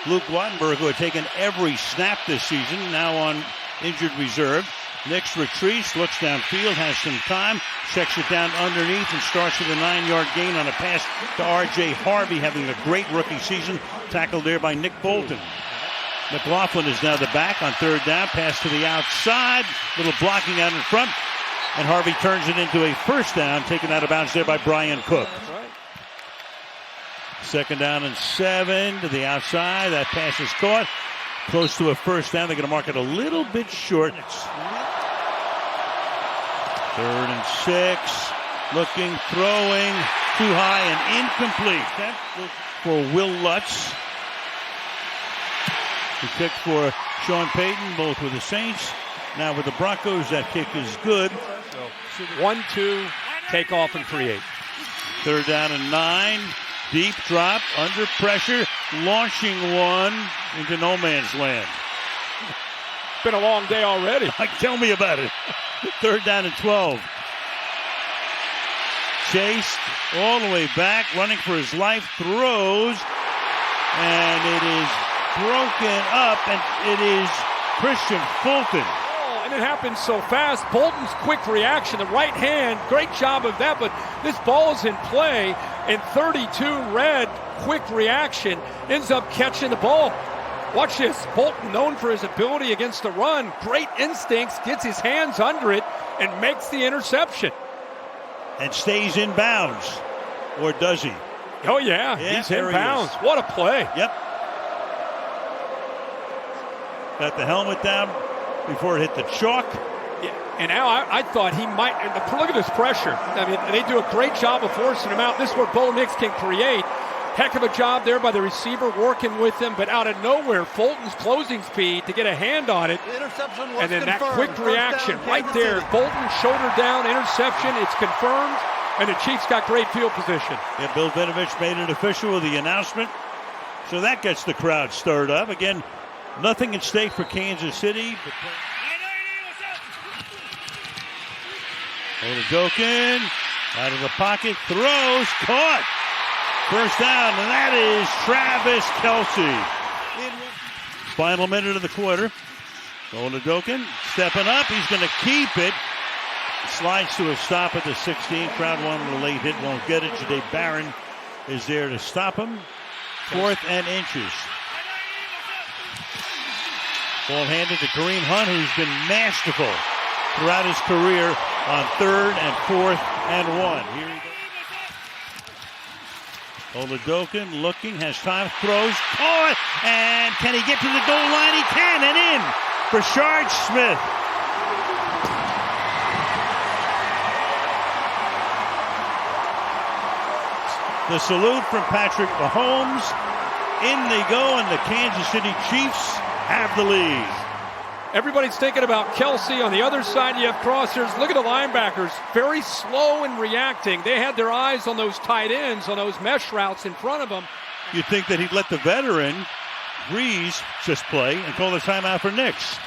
Luke Wattenberg, who had taken every snap this season, now on injured reserve. Nix retreats, looks downfield, has some time, checks it down underneath, and starts with a 9-yard gain on a pass to R.J. Harvey, having a great rookie season. Tackled there by Nick Bolton. McLaughlin is now the back on third down. Pass to the outside. Little blocking out in front. And Harvey turns it into a first down, taken out of bounds there by Brian Cook. Second down and 7 to the outside. That pass is caught. Close to a first down. They're going to mark it a little bit short. Third and 6. Looking, throwing, too high and incomplete. For Will Lutz. The kick for Sean Payton, both with the Saints. Now with the Broncos, that kick is good. 1-2, take off and create. Third down and 9. Deep drop, under pressure, launching one into no man's land. Been a long day already. Tell me about it. Third down and 12. Chased all the way back, running for his life, throws, and it is broken up, and it is Christian Fulton. Oh, and it happens so fast. Bolton's quick reaction, the right hand, great job of that, but this ball is in play, and 32 Red, quick reaction, ends up catching the ball. Watch this. Bolton, known for his ability against the run, great instincts, gets his hands under it, and makes the interception. And stays in bounds. Or does he? Oh, yeah. He's in bounds. What a play. Yep. Got the helmet down before it hit the chalk. Yeah. And now I thought he might. Look at this pressure. I mean, they do a great job of forcing him out. This is where Bo Nix can create. Heck of a job there by the receiver working with him, but out of nowhere, Fulton's closing speed to get a hand on it. The interception was and then confirmed. That quick reaction right there. Bolton, shoulder down, interception. It's confirmed, and the Chiefs got great field position. Yeah, Bill Vinovich made it official with the announcement. So that gets the crowd stirred up. Again, nothing at stake for Kansas City. Odedokin out of the pocket, throws, caught. First down, and that is Travis Kelce. Final minute of the quarter. Odedokin stepping up. He's going to keep it. Slides to a stop at the 16. Crowd wanted a late hit, won't get it. Jade Barron is there to stop him. 4th and inches. Ball handed to Kareem Hunt, who's been masterful throughout his career on 3rd and 4th and 1. Here he goes. Odedokin looking, has time, throws, caught, and can he get to the goal line? He can, and in. Brashard Smith. The salute from Patrick Mahomes. In they go, and the Kansas City Chiefs have the lead. Everybody's thinking about Kelce. On the other side, you have crosshairs. Look at the linebackers. Very slow in reacting. They had their eyes on those tight ends, on those mesh routes in front of them. You'd think that he'd let the veteran, Breeze, just play and call the timeout for Nix.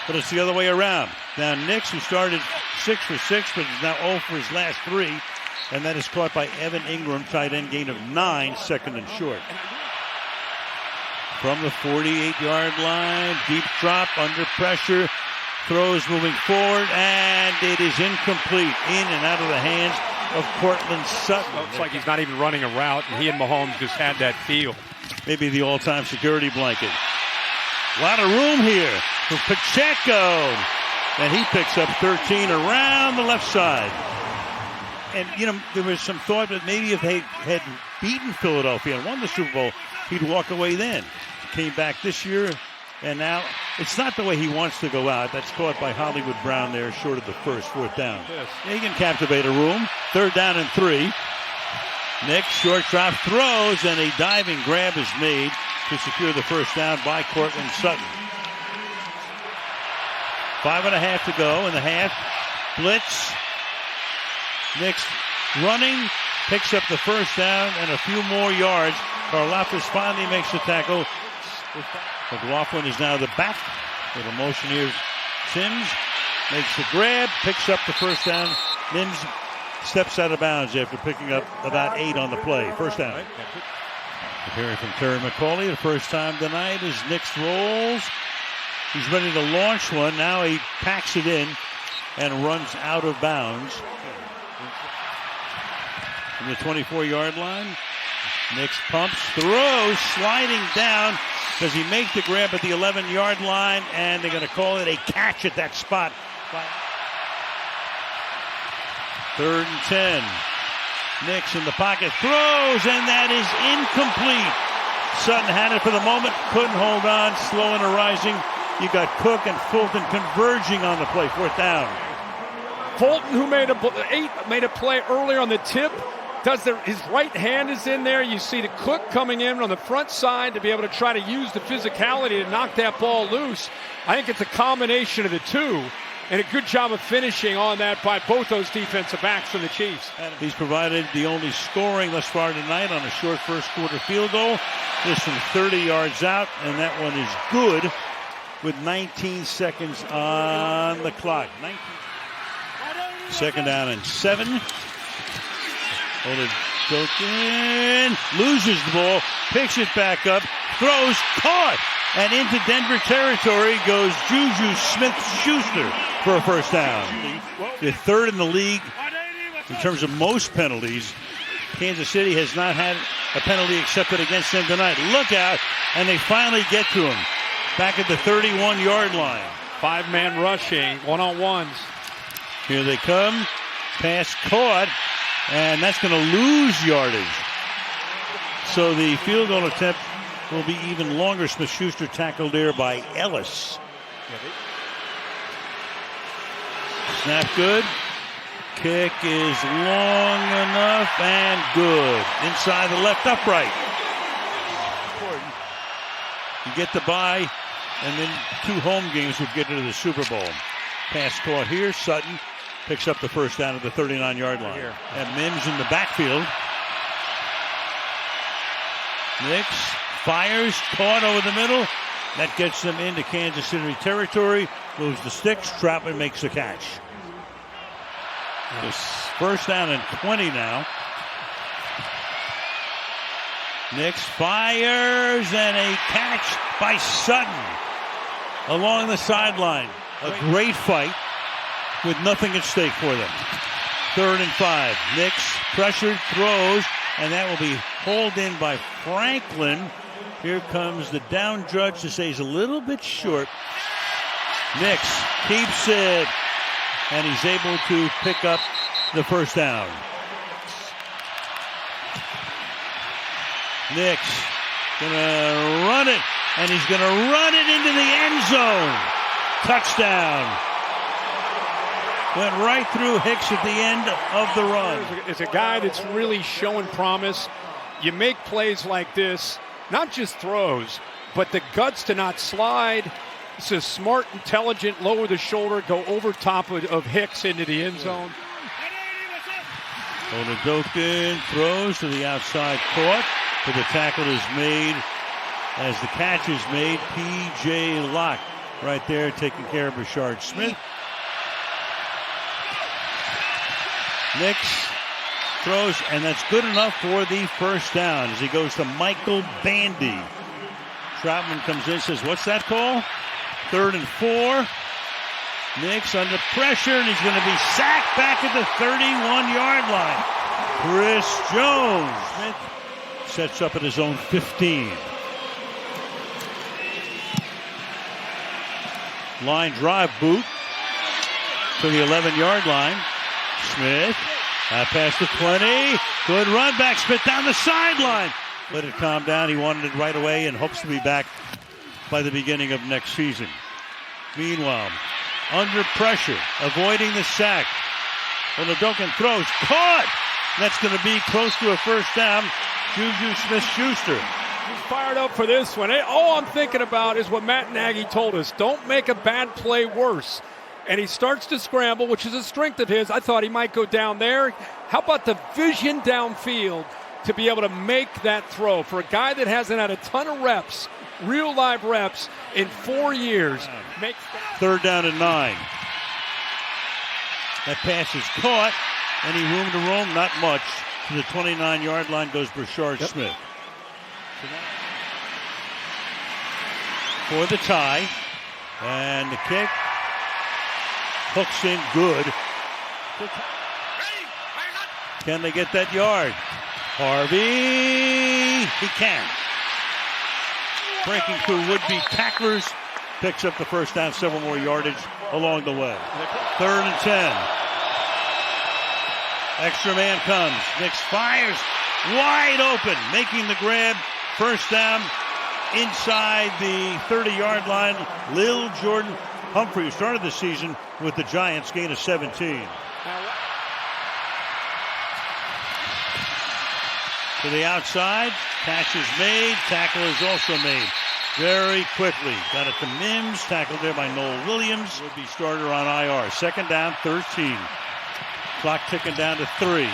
But it's the other way around. Now Nix, who started 6 for 6, but is now 0 for his last 3. And that is caught by Evan Ingram, tight end, gain of 9, 2nd and short. From the 48-yard line, deep drop, under pressure, throws moving forward, and it is incomplete. In and out of the hands of Cortland Sutton. Looks like he's not even running a route, and he and Mahomes just had that feel. Maybe the all-time security blanket. A lot of room here for Pacheco. And he picks up 13 around the left side. And, you know, there was some thought that maybe if they had beaten Philadelphia and won the Super Bowl, he'd walk away then. Came back this year, and now it's not the way he wants to go out. That's caught by Hollywood Brown there, short of the first, 4th down. Yes. He can captivate a room. 3rd down and 3. Nix, short drop, throws, and a diving grab is made to secure the first down by Cortland Sutton. 5.5 to go in the half. Blitz. Nix running, picks up the first down and a few more yards. Karlaftis finally makes the tackle. McLaughlin is now the back. With a motion here, Sims makes the grab, picks up the first down. Mims steps out of bounds after picking up about 8 on the play. First down. Hearing from Terry McCauley, the first time tonight as Nix rolls. He's ready to launch one. Now he packs it in and runs out of bounds. From the 24-yard line, Nix pumps, throws, sliding down. Does he make the grab at the 11-yard line? And they're going to call it a catch at that spot. 3rd and 10. Nix in the pocket, throws, and that is incomplete. Sutton had it for the moment, couldn't hold on, slow and rising. You got Cook and Fulton converging on the play, 4th down. Fulton, who made a play earlier on the tip, his right hand is in there. You see the Cook coming in on the front side to be able to try to use the physicality to knock that ball loose. I think it's a combination of the two, and a good job of finishing on that by both those defensive backs from the Chiefs. He's provided the only scoring thus far tonight on a short first quarter field goal. This from 30 yards out, and that one is good with 19 seconds on the clock. 2nd down and 7. Oladokun loses the ball, picks it back up, throws, caught, and into Denver territory goes Juju Smith-Schuster for a first down. The 3rd in the league in terms of most penalties. Kansas City has not had a penalty accepted against them tonight. Look out, and they finally get to him. Back at the 31-yard line. 5-man rushing, one-on-ones. Here they come. Pass caught, and that's going to lose yardage. So the field goal attempt will be even longer. Smith-Schuster tackled there by Ellis. Snap good. Kick is long enough and good. Inside the left upright. You get the bye, and then 2 home games would get into the Super Bowl. Pass caught here. Sutton picks up the first down at the 39-yard line. And Mims in the backfield. Nix fires, caught over the middle. That gets them into Kansas City territory. Moves the sticks. Troutman makes the catch. It's first down and 20 now. Nix fires, and a catch by Sutton along the sideline. A great fight with nothing at stake for them. 3rd and 5. Nix pressured, throws, and that will be hauled in by Franklin. Here comes the down judge to say he's a little bit short. Nix keeps it, and he's able to pick up the first down. Nix gonna run it, and he's gonna run it into the end zone. Touchdown. Went right through Hicks at the end of the run. It's a guy that's really showing promise. You make plays like this, not just throws, but the guts to not slide. It's a smart, intelligent, lower the shoulder, go over top of Hicks into the end zone. Oladokun throws to the outside, caught, but the tackle is made as the catch is made. P.J. Locke right there taking care of Rashard Smith. Nix throws, and that's good enough for the first down as he goes to Michael Bandy. Troutman comes in and says, what's that call? 3rd and 4. Nix under pressure, and he's going to be sacked back at the 31-yard line. Chris Jones. Smith sets up at his own 15. Line drive boot to the 11-yard line. Smith past the 20. Good run back. Smith down the sideline. Let it calm down. He wanted it right away and hopes to be back by the beginning of next season. Meanwhile, under pressure, avoiding the sack. Oladokun throws, caught. That's going to be close to a first down. Juju Smith-Schuster. He's fired up for this one. All I'm thinking about is what Matt Nagy told us. Don't make a bad play worse. And he starts to scramble, which is a strength of his. I thought he might go down there. How about the vision downfield to be able to make that throw for a guy that hasn't had a ton of reps, real live reps in 4 years. Makes that. 3rd down and 9. That pass is caught. Any room to roam? Not much. To the 29-yard line goes Rashard Smith. For the tie. And the kick. Hooks in good. Can they get that yard? Harvey. He can. Breaking through would-be tacklers. Picks up the first down, several more yardage along the way. 3rd and 10. Extra man comes. Nix fires wide open, making the grab. First down inside the 30-yard line. Lil Jordan Humphrey, who started the season with the Giants, gain of 17. To the outside. Catch is made. Tackle is also made. Very quickly. Got it to Mims. Tackled there by Noel Williams. Would be starter on IR. 2nd down, 13. Clock ticking down to 3.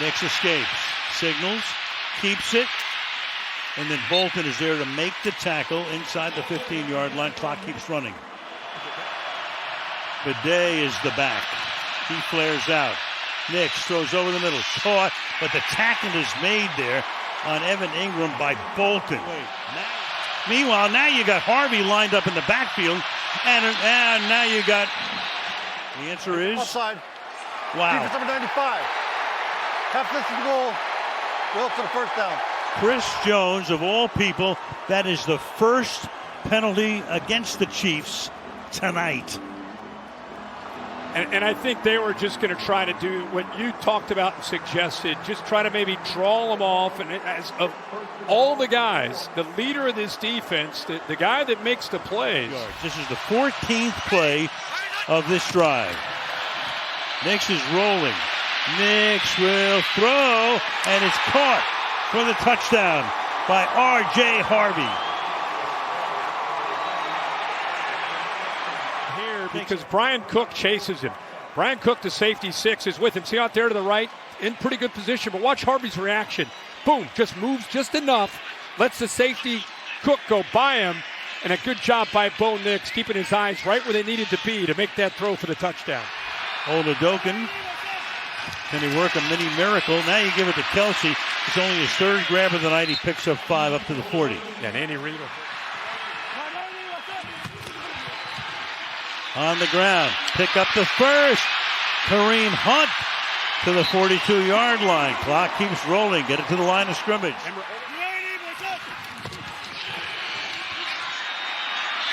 Nix escapes. Signals. Keeps it. And then Bolton is there to make the tackle inside the 15-yard line. Clock keeps running. Bidet is the back. He flares out. Nix throws over the middle. Caught, but the tackle is made there on Evan Ingram by Bolton. Meanwhile, now you got Harvey lined up in the backfield, and now you got. The answer is offside. Wow. Defense number 95. Half distance goal. Will to the first down. Chris Jones, of all people, that is the first penalty against the Chiefs tonight. And I think they were just going to try to do what you talked about and suggested, just try to maybe draw them off. And as of all the guys, the leader of this defense, the guy that makes the plays. This is the 14th play of this drive. Nix is rolling. Nix will throw, and it's caught for the touchdown by R.J. Harvey. Because Brian Cook chases him. Brian Cook, the safety 6, is with him. See out there to the right? In pretty good position. But watch Harvey's reaction. Boom, just moves just enough. Lets the safety Cook go by him. And a good job by Bo Nix, keeping his eyes right where they needed to be to make that throw for the touchdown. Oladokin. Can he work a mini miracle? Now you give it to Kelsey. It's only his 3rd grab of the night. He picks up 5 up to the 40. Yeah, and Andy Reid. On the ground, pick up the first. Kareem Hunt to the 42-yard line. Clock keeps rolling. Get it to the line of scrimmage.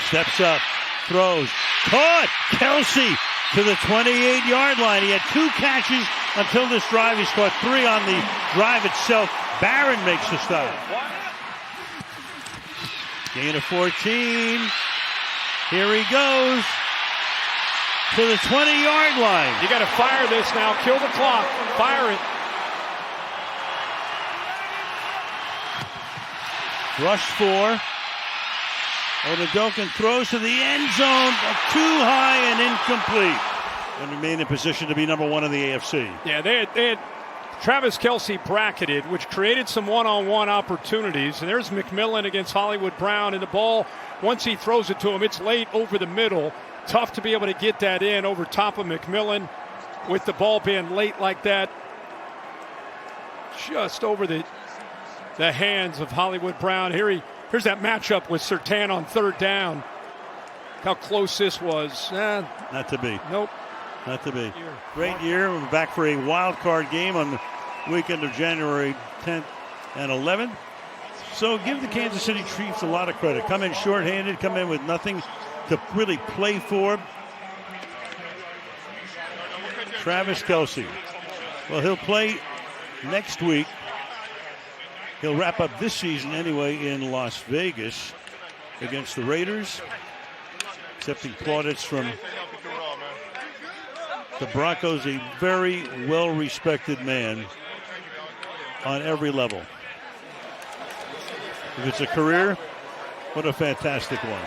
Steps up, throws, caught. Kelsey to the 28-yard line. He had 2 catches until this drive. He's caught 3 on the drive itself. Barron makes the stop. Gain of 14. Here he goes. To the 20-yard line. You got to fire this now. Kill the clock. Fire it. Rush 4. Oladokin throws to the end zone. Too high and incomplete. And remain in position to be number 1 in the AFC. Yeah, they had Travis Kelce bracketed, which created some one-on-one opportunities. And there's McMillan against Hollywood Brown. And the ball, once he throws it to him, it's late over the middle. Tough to be able to get that in over top of McMillan with the ball being late like that. Just over the hands of Hollywood Brown. Here's that matchup with Surtain on 3rd down. How close this was. Not to be. Nope. Not to be. Great year. We're back for a wild card game on the weekend of January 10th and 11th. So give the Kansas City Chiefs a lot of credit. Come in shorthanded, come in with nothing to really play for. Travis Kelce. Well, he'll play next week. He'll wrap up this season anyway in Las Vegas against the Raiders, accepting plaudits from the Broncos, a very well-respected man on every level. If it's a career, what a fantastic one.